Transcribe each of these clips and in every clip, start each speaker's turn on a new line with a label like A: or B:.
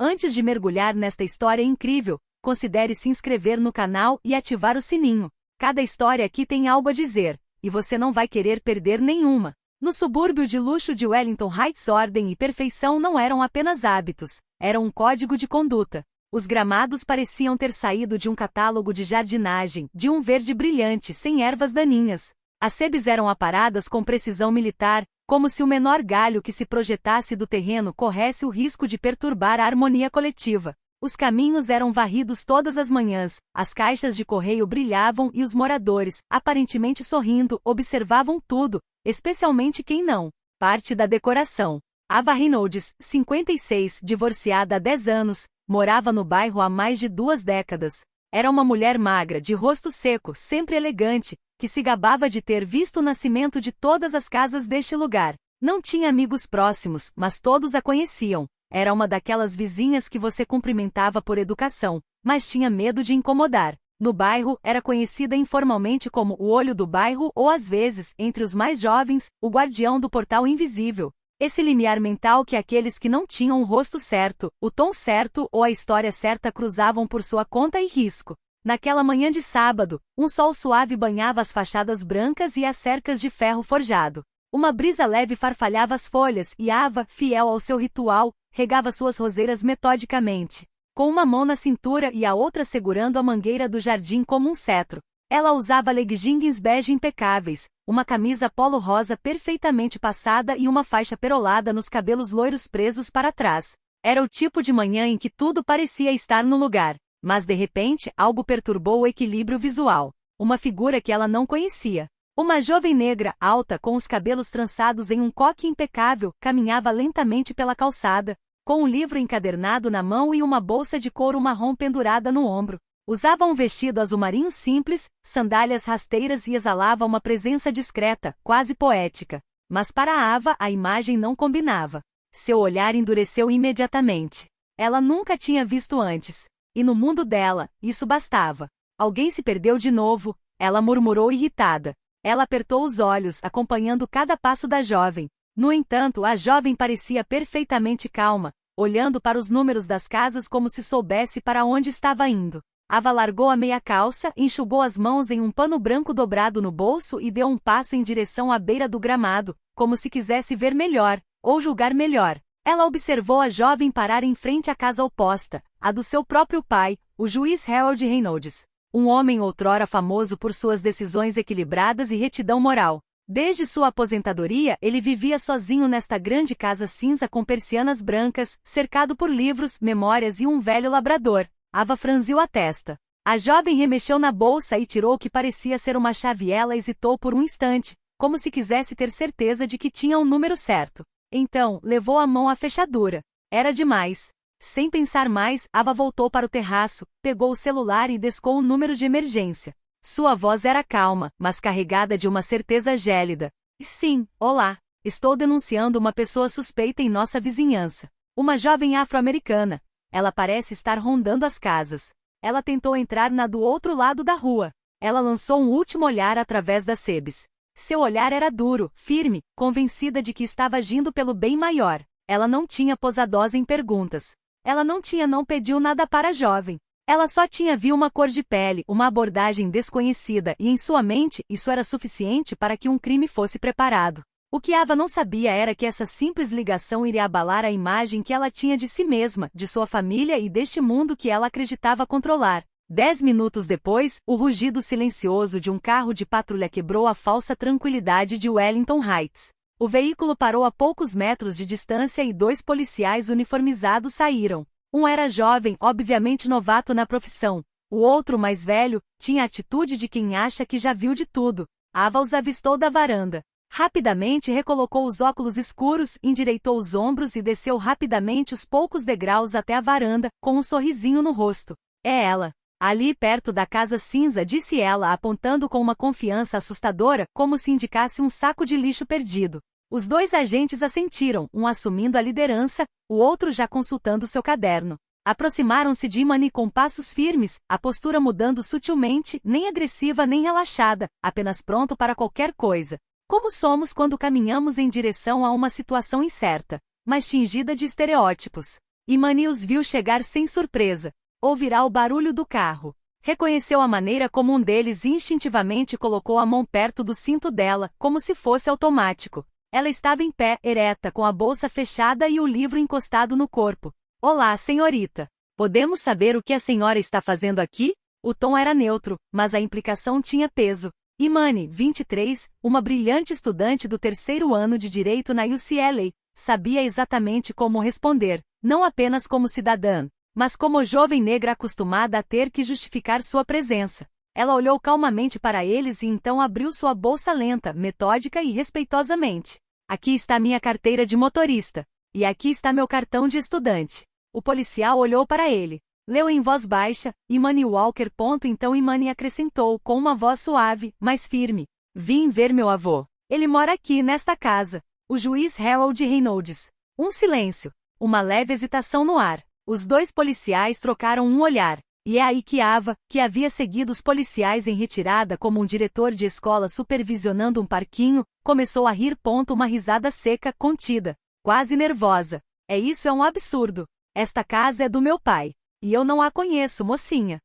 A: Antes de mergulhar nesta história incrível, considere se inscrever no canal e ativar o sininho. Cada história aqui tem algo a dizer, e você não vai querer perder nenhuma. No subúrbio de luxo de Wellington Heights, ordem e perfeição não eram apenas hábitos, eram um código de conduta. Os gramados pareciam ter saído de um catálogo de jardinagem, de um verde brilhante sem ervas daninhas. As sebes eram aparadas com precisão militar, como se o menor galho que se projetasse do terreno corresse o risco de perturbar a harmonia coletiva. Os caminhos eram varridos todas as manhãs, as caixas de correio brilhavam e os moradores, aparentemente sorrindo, observavam tudo, especialmente quem não. Parte da decoração. Ava Reynolds, 56, divorciada há 10 anos, morava no bairro há mais de 2 décadas. Era uma mulher magra, de rosto seco, sempre elegante, que se gabava de ter visto o nascimento de todas as casas deste lugar. Não tinha amigos próximos, mas todos a conheciam. Era uma daquelas vizinhas que você cumprimentava por educação, mas tinha medo de incomodar. No bairro, era conhecida informalmente como o olho do bairro ou, às vezes, entre os mais jovens, o guardião do portal invisível. Esse limiar mental que aqueles que não tinham o rosto certo, o tom certo ou a história certa cruzavam por sua conta e risco. Naquela manhã de sábado, um sol suave banhava as fachadas brancas e as cercas de ferro forjado. Uma brisa leve farfalhava as folhas e Ava, fiel ao seu ritual, regava suas roseiras metodicamente. Com uma mão na cintura e a outra segurando a mangueira do jardim como um cetro. Ela usava leggings bege impecáveis, uma camisa polo rosa perfeitamente passada e uma faixa perolada nos cabelos loiros presos para trás. Era o tipo de manhã em que tudo parecia estar no lugar. Mas de repente, algo perturbou o equilíbrio visual. Uma figura que ela não conhecia. Uma jovem negra, alta, com os cabelos trançados em um coque impecável, caminhava lentamente pela calçada, com um livro encadernado na mão e uma bolsa de couro marrom pendurada no ombro. Usava um vestido azul marinho simples, sandálias rasteiras e exalava uma presença discreta, quase poética. Mas para Ava a imagem não combinava. Seu olhar endureceu imediatamente. Ela nunca tinha visto antes. E no mundo dela, isso bastava. Alguém se perdeu de novo, ela murmurou irritada. Ela apertou os olhos, acompanhando cada passo da jovem. No entanto, a jovem parecia perfeitamente calma, olhando para os números das casas como se soubesse para onde estava indo. Ava largou a meia calça, enxugou as mãos em um pano branco dobrado no bolso e deu um passo em direção à beira do gramado, como se quisesse ver melhor, ou julgar melhor. Ela observou a jovem parar em frente à casa oposta, a do seu próprio pai, o juiz Harold Reynolds. Um homem outrora famoso por suas decisões equilibradas e retidão moral. Desde sua aposentadoria, ele vivia sozinho nesta grande casa cinza com persianas brancas, cercado por livros, memórias e um velho labrador. Ava franziu a testa. A jovem remexeu na bolsa e tirou o que parecia ser uma chave. Ela hesitou por um instante, como se quisesse ter certeza de que tinha o número certo. Então, levou a mão à fechadura. Era demais. Sem pensar mais, Ava voltou para o terraço, pegou o celular e descou o número de emergência. Sua voz era calma, mas carregada de uma certeza gélida. Sim, olá. Estou denunciando uma pessoa suspeita em nossa vizinhança. Uma jovem afro-americana. Ela parece estar rondando as casas. Ela tentou entrar na do outro lado da rua. Ela lançou um último olhar através das sebes. Seu olhar era duro, firme, convencida de que estava agindo pelo bem maior. Ela não tinha posadosa em perguntas. Ela não pediu nada para a jovem. Ela só viu uma cor de pele, uma abordagem desconhecida e em sua mente isso era suficiente para que um crime fosse preparado. O que Ava não sabia era que essa simples ligação iria abalar a imagem que ela tinha de si mesma, de sua família e deste mundo que ela acreditava controlar. 10 minutos depois, o rugido silencioso de um carro de patrulha quebrou a falsa tranquilidade de Wellington Heights. O veículo parou a poucos metros de distância e 2 policiais uniformizados saíram. Um era jovem, obviamente novato na profissão. O outro, mais velho, tinha a atitude de quem acha que já viu de tudo. Ava os avistou da varanda. Rapidamente recolocou os óculos escuros, endireitou os ombros e desceu rapidamente os poucos degraus até a varanda, com um sorrisinho no rosto. É ela. Ali perto da casa cinza, disse ela, apontando com uma confiança assustadora, como se indicasse um saco de lixo perdido. Os 2 agentes assentiram, um assumindo a liderança, o outro já consultando seu caderno. Aproximaram-se de Imani com passos firmes, a postura mudando sutilmente, nem agressiva nem relaxada, apenas pronto para qualquer coisa. Como somos quando caminhamos em direção a uma situação incerta, mas tingida de estereótipos. Imani os viu chegar sem surpresa. Ouvirá o barulho do carro. Reconheceu a maneira como um deles instintivamente colocou a mão perto do cinto dela, como se fosse automático. Ela estava em pé, ereta, com a bolsa fechada e o livro encostado no corpo. Olá, senhorita. Podemos saber o que a senhora está fazendo aqui? O tom era neutro, mas a implicação tinha peso. Imani, 23, uma brilhante estudante do terceiro ano de Direito na UCLA, sabia exatamente como responder, não apenas como cidadã, mas como jovem negra acostumada a ter que justificar sua presença. Ela olhou calmamente para eles e então abriu sua bolsa lenta, metódica e respeitosamente. Aqui está minha carteira de motorista. E aqui está meu cartão de estudante. O policial olhou para ele. Leu em voz baixa, Imani Walker. Então Imani acrescentou com uma voz suave, mas firme. Vim ver meu avô. Ele mora aqui nesta casa. O juiz Harold Reynolds. Um silêncio. Uma leve hesitação no ar. Os dois policiais trocaram um olhar. E é aí que Ava, que havia seguido os policiais em retirada como um diretor de escola supervisionando um parquinho, começou a rir. Uma risada seca, contida. Quase nervosa. Isso é um absurdo. Esta casa é do meu pai. E eu não a conheço, mocinha.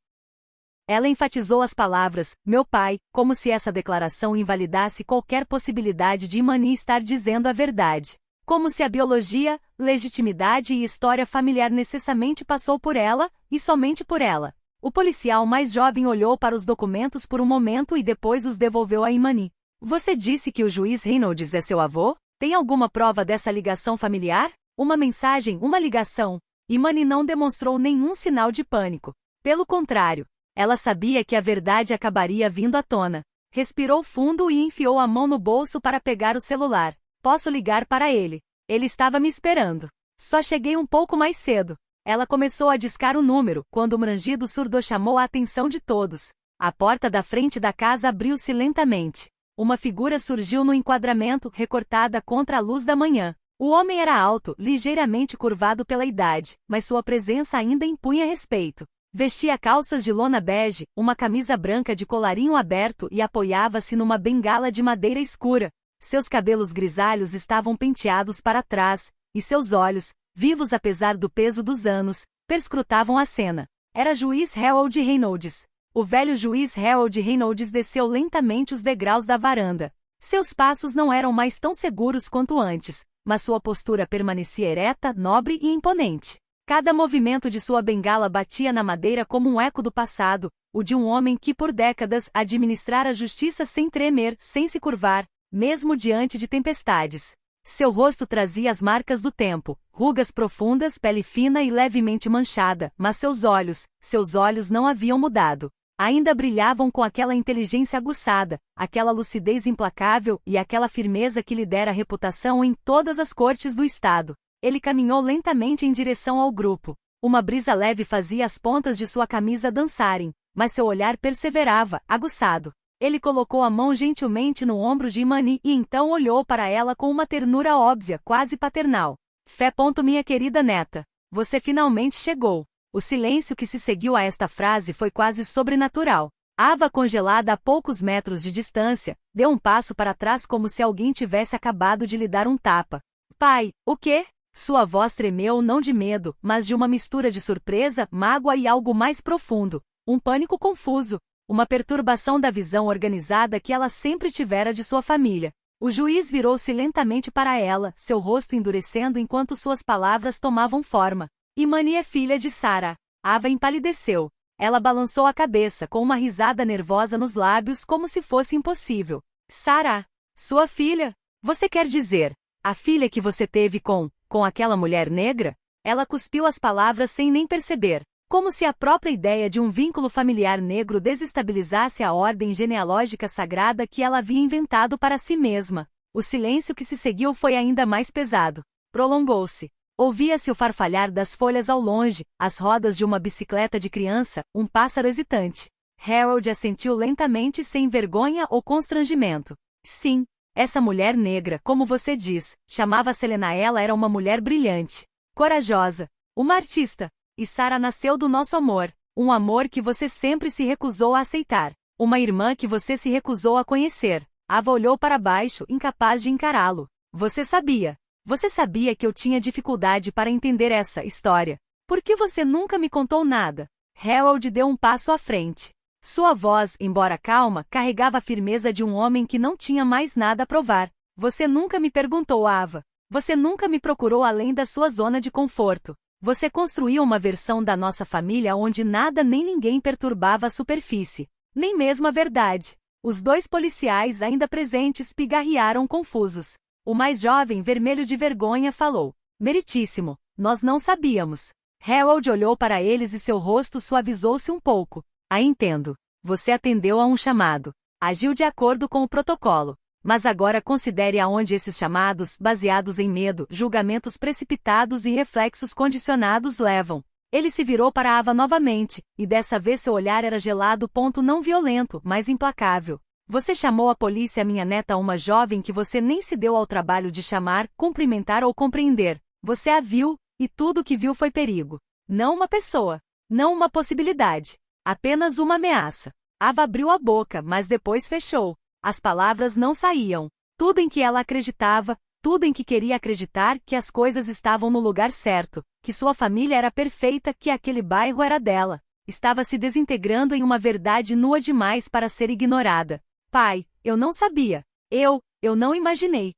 A: Ela enfatizou as palavras, meu pai, como se essa declaração invalidasse qualquer possibilidade de Imani estar dizendo a verdade. Como se a biologia, legitimidade e história familiar necessariamente passou por ela, e somente por ela. O policial mais jovem olhou para os documentos por um momento e depois os devolveu a Imani. Você disse que o juiz Reynolds é seu avô? Tem alguma prova dessa ligação familiar? Uma mensagem, uma ligação? Imani não demonstrou nenhum sinal de pânico. Pelo contrário, ela sabia que a verdade acabaria vindo à tona. Respirou fundo e enfiou a mão no bolso para pegar o celular. Posso ligar para ele. Ele estava me esperando. Só cheguei um pouco mais cedo. Ela começou a discar o número, quando um rangido surdo chamou a atenção de todos. A porta da frente da casa abriu-se lentamente. Uma figura surgiu no enquadramento, recortada contra a luz da manhã. O homem era alto, ligeiramente curvado pela idade, mas sua presença ainda impunha respeito. Vestia calças de lona bege, uma camisa branca de colarinho aberto e apoiava-se numa bengala de madeira escura. Seus cabelos grisalhos estavam penteados para trás, e seus olhos, vivos apesar do peso dos anos, perscrutavam a cena. Era juiz Harold Reynolds. O velho juiz Harold Reynolds desceu lentamente os degraus da varanda. Seus passos não eram mais tão seguros quanto antes, mas sua postura permanecia ereta, nobre e imponente. Cada movimento de sua bengala batia na madeira como um eco do passado, o de um homem que por décadas administrara a justiça sem tremer, sem se curvar, mesmo diante de tempestades. Seu rosto trazia as marcas do tempo, rugas profundas, pele fina e levemente manchada, mas seus olhos não haviam mudado. Ainda brilhavam com aquela inteligência aguçada, aquela lucidez implacável e aquela firmeza que lhe dera reputação em todas as cortes do estado. Ele caminhou lentamente em direção ao grupo. Uma brisa leve fazia as pontas de sua camisa dançarem, mas seu olhar perseverava, aguçado. Ele colocou a mão gentilmente no ombro de Imani e então olhou para ela com uma ternura óbvia, quase paternal. Fé. Minha querida neta. Você finalmente chegou. O silêncio que se seguiu a esta frase foi quase sobrenatural. Ava, congelada a poucos metros de distância, deu um passo para trás como se alguém tivesse acabado de lhe dar um tapa. Pai, o quê? Sua voz tremeu não de medo, mas de uma mistura de surpresa, mágoa e algo mais profundo. Um pânico confuso. Uma perturbação da visão organizada que ela sempre tivera de sua família. O juiz virou-se lentamente para ela, seu rosto endurecendo enquanto suas palavras tomavam forma. Imani é filha de Sarah. Ava empalideceu. Ela balançou a cabeça com uma risada nervosa nos lábios como se fosse impossível. Sarah, sua filha? Você quer dizer, a filha que você teve com aquela mulher negra? Ela cuspiu as palavras sem nem perceber. Como se a própria ideia de um vínculo familiar negro desestabilizasse a ordem genealógica sagrada que ela havia inventado para si mesma. O silêncio que se seguiu foi ainda mais pesado. Prolongou-se. Ouvia-se o farfalhar das folhas ao longe, as rodas de uma bicicleta de criança, um pássaro hesitante. Harold assentiu lentamente sem vergonha ou constrangimento. Sim, essa mulher negra, como você diz, chamava-se Helena. Ela era uma mulher brilhante, corajosa, uma artista. E Sarah nasceu do nosso amor, um amor que você sempre se recusou a aceitar, uma irmã que você se recusou a conhecer. Ava olhou para baixo, incapaz de encará-lo. Você sabia. Você sabia que eu tinha dificuldade para entender essa história. Por que você nunca me contou nada? Harold deu um passo à frente. Sua voz, embora calma, carregava a firmeza de um homem que não tinha mais nada a provar. Você nunca me perguntou, Ava. Você nunca me procurou além da sua zona de conforto. Você construiu uma versão da nossa família onde nada nem ninguém perturbava a superfície. Nem mesmo a verdade. Os dois policiais ainda presentes pigarrearam confusos. O mais jovem, vermelho de vergonha, falou: Meritíssimo, nós não sabíamos. Harold olhou para eles e seu rosto suavizou-se um pouco. Entendo. Você atendeu a um chamado. Agiu de acordo com o protocolo. Mas agora considere aonde esses chamados, baseados em medo, julgamentos precipitados e reflexos condicionados levam. Ele se virou para Ava novamente, e dessa vez seu olhar era gelado, não violento, mas implacável. Você chamou a polícia, minha neta, uma jovem que você nem se deu ao trabalho de chamar, cumprimentar ou compreender. Você a viu, e tudo o que viu foi perigo. Não uma pessoa. Não uma possibilidade. Apenas uma ameaça. Ava abriu a boca, mas depois fechou. As palavras não saíam. Tudo em que ela acreditava, tudo em que queria acreditar, que as coisas estavam no lugar certo, que sua família era perfeita, que aquele bairro era dela, estava se desintegrando em uma verdade nua demais para ser ignorada. Pai, eu não sabia. Eu não imaginei.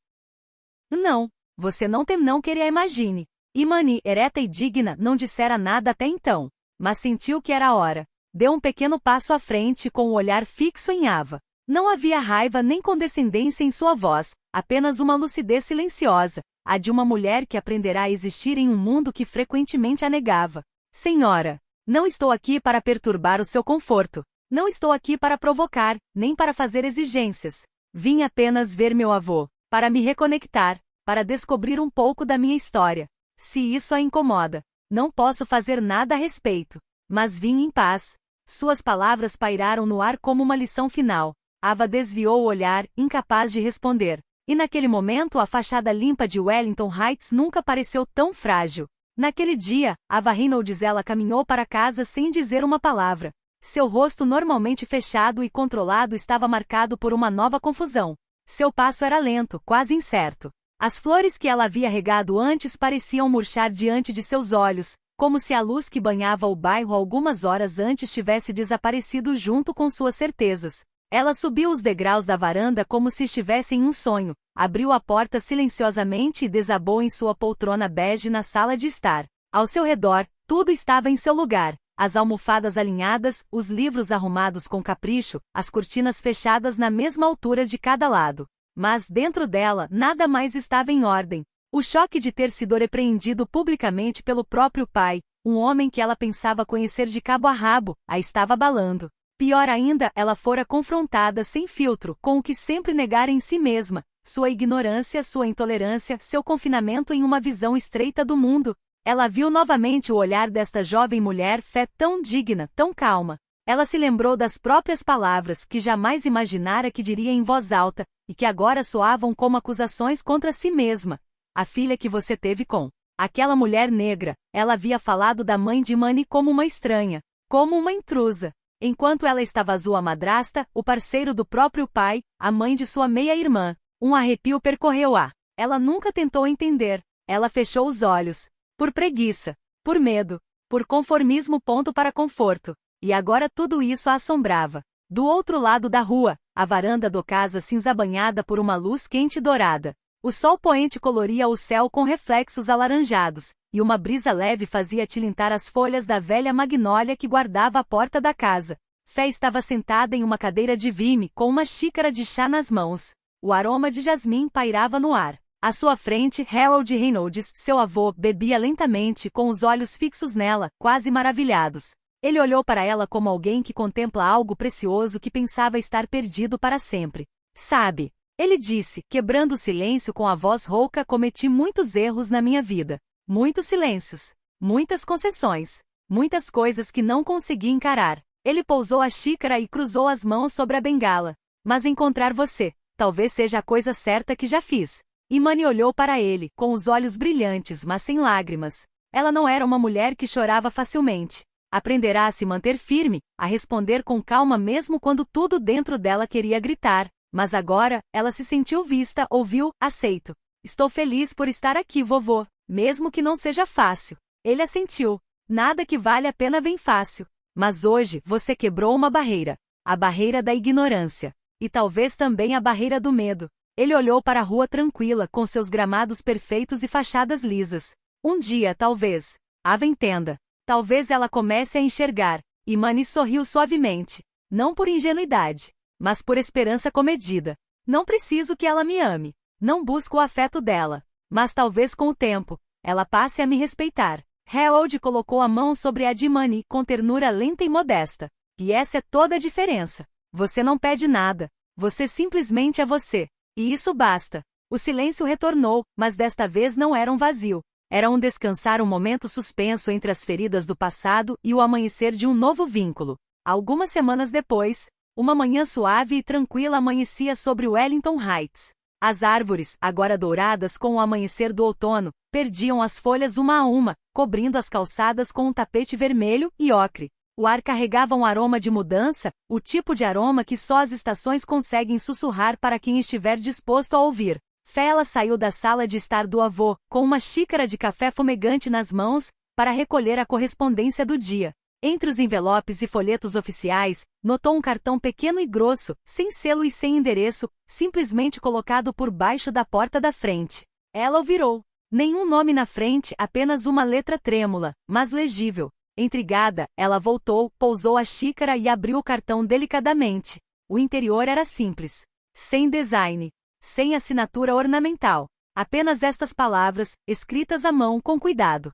A: Não, você não queria imagine. Imani, ereta e digna, não dissera nada até então, mas sentiu que era a hora. Deu um pequeno passo à frente com o olhar fixo em Ava. Não havia raiva nem condescendência em sua voz, apenas uma lucidez silenciosa, a de uma mulher que aprenderá a existir em um mundo que frequentemente a negava. Senhora, não estou aqui para perturbar o seu conforto. Não estou aqui para provocar, nem para fazer exigências. Vim apenas ver meu avô, para me reconectar, para descobrir um pouco da minha história. Se isso a incomoda, não posso fazer nada a respeito. Mas vim em paz. Suas palavras pairaram no ar como uma lição final. Ava desviou o olhar, incapaz de responder. E naquele momento a fachada limpa de Wellington Heights nunca pareceu tão frágil. Naquele dia, Ava Reynolds ela caminhou para casa sem dizer uma palavra. Seu rosto normalmente fechado e controlado estava marcado por uma nova confusão. Seu passo era lento, quase incerto. As flores que ela havia regado antes pareciam murchar diante de seus olhos, como se a luz que banhava o bairro algumas horas antes tivesse desaparecido junto com suas certezas. Ela subiu os degraus da varanda como se estivesse em um sonho, abriu a porta silenciosamente e desabou em sua poltrona bege na sala de estar. Ao seu redor, tudo estava em seu lugar. As almofadas alinhadas, os livros arrumados com capricho, as cortinas fechadas na mesma altura de cada lado. Mas dentro dela, nada mais estava em ordem. O choque de ter sido repreendido publicamente pelo próprio pai, um homem que ela pensava conhecer de cabo a rabo, a estava abalando. Pior ainda, ela fora confrontada sem filtro com o que sempre negara em si mesma, sua ignorância, sua intolerância, seu confinamento em uma visão estreita do mundo. Ela viu novamente o olhar desta jovem mulher, fé tão digna, tão calma. Ela se lembrou das próprias palavras que jamais imaginara que diria em voz alta, e que agora soavam como acusações contra si mesma. A filha que você teve com aquela mulher negra, ela havia falado da mãe de Imani como uma estranha, como uma intrusa. Enquanto ela estava azul a madrasta, o parceiro do próprio pai, a mãe de sua meia-irmã. Um arrepio percorreu-a. Ela nunca tentou entender. Ela fechou os olhos. Por preguiça. Por medo. Por conformismo. Para conforto. E agora tudo isso a assombrava. Do outro lado da rua, a varanda da casa cinza banhada por uma luz quente e dourada. O sol poente coloria o céu com reflexos alaranjados, e uma brisa leve fazia tilintar as folhas da velha magnólia que guardava a porta da casa. Fé estava sentada em uma cadeira de vime com uma xícara de chá nas mãos. O aroma de jasmim pairava no ar. À sua frente, Harold Reynolds, seu avô, bebia lentamente com os olhos fixos nela, quase maravilhados. Ele olhou para ela como alguém que contempla algo precioso que pensava estar perdido para sempre. Sabe? Ele disse, quebrando o silêncio com a voz rouca, cometi muitos erros na minha vida. Muitos silêncios. Muitas concessões. Muitas coisas que não consegui encarar. Ele pousou a xícara e cruzou as mãos sobre a bengala. Mas encontrar você, talvez seja a coisa certa que já fiz. Imani olhou para ele, com os olhos brilhantes mas sem lágrimas. Ela não era uma mulher que chorava facilmente. Aprenderá a se manter firme, a responder com calma mesmo quando tudo dentro dela queria gritar. Mas agora, ela se sentiu vista, ouviu, aceito. Estou feliz por estar aqui, vovô, mesmo que não seja fácil. Ele assentiu. Nada que vale a pena vem fácil. Mas hoje você quebrou uma barreira. A barreira da ignorância. E talvez também a barreira do medo. Ele olhou para a rua tranquila com seus gramados perfeitos e fachadas lisas. Um dia, talvez. Ava entenda. Talvez ela comece a enxergar. E Manny sorriu suavemente. Não por ingenuidade, mas por esperança comedida. Não preciso que ela me ame. Não busco o afeto dela. Mas talvez com o tempo, ela passe a me respeitar. Harold colocou a mão sobre a de Manny com ternura lenta e modesta. E essa é toda a diferença. Você não pede nada. Você simplesmente é você. E isso basta. O silêncio retornou, mas desta vez não era um vazio. Era um descansar, um momento suspenso entre as feridas do passado e o amanhecer de um novo vínculo. Algumas semanas depois, uma manhã suave e tranquila amanhecia sobre Wellington Heights. As árvores, agora douradas com o amanhecer do outono, perdiam as folhas uma a uma, cobrindo as calçadas com um tapete vermelho e ocre. O ar carregava um aroma de mudança, o tipo de aroma que só as estações conseguem sussurrar para quem estiver disposto a ouvir. Fela saiu da sala de estar do avô, com uma xícara de café fumegante nas mãos, para recolher a correspondência do dia. Entre os envelopes e folhetos oficiais, notou um cartão pequeno e grosso, sem selo e sem endereço, simplesmente colocado por baixo da porta da frente. Ela o virou. Nenhum nome na frente, apenas uma letra trêmula, mas legível. Intrigada, ela voltou, pousou a xícara e abriu o cartão delicadamente. O interior era simples. Sem design. Sem assinatura ornamental. Apenas estas palavras, escritas à mão com cuidado.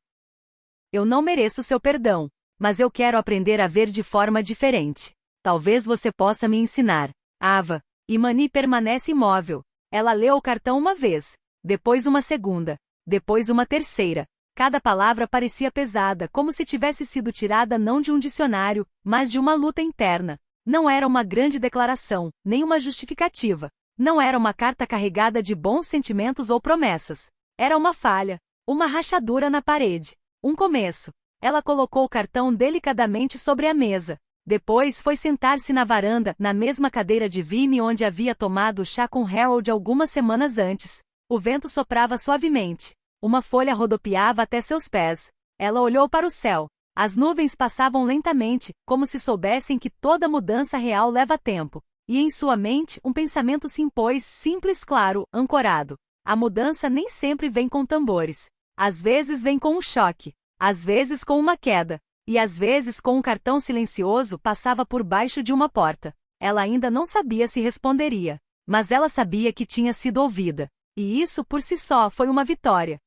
A: Eu não mereço seu perdão, mas eu quero aprender a ver de forma diferente. Talvez você possa me ensinar. Ava. E Manny permanece imóvel. Ela leu o cartão uma vez, depois uma segunda, depois uma terceira. Cada palavra parecia pesada, como se tivesse sido tirada não de um dicionário, mas de uma luta interna. Não era uma grande declaração, nem uma justificativa. Não era uma carta carregada de bons sentimentos ou promessas. Era uma falha, uma rachadura na parede, um começo. Ela colocou o cartão delicadamente sobre a mesa. Depois foi sentar-se na varanda, na mesma cadeira de vime onde havia tomado chá com Harold algumas semanas antes. O vento soprava suavemente. Uma folha rodopiava até seus pés. Ela olhou para o céu. As nuvens passavam lentamente, como se soubessem que toda mudança real leva tempo. E em sua mente, um pensamento se impôs, simples, claro, ancorado. A mudança nem sempre vem com tambores. Às vezes vem com um choque. Às vezes com uma queda. E às vezes com um cartão silencioso passava por baixo de uma porta. Ela ainda não sabia se responderia. Mas ela sabia que tinha sido ouvida. E isso por si só foi uma vitória.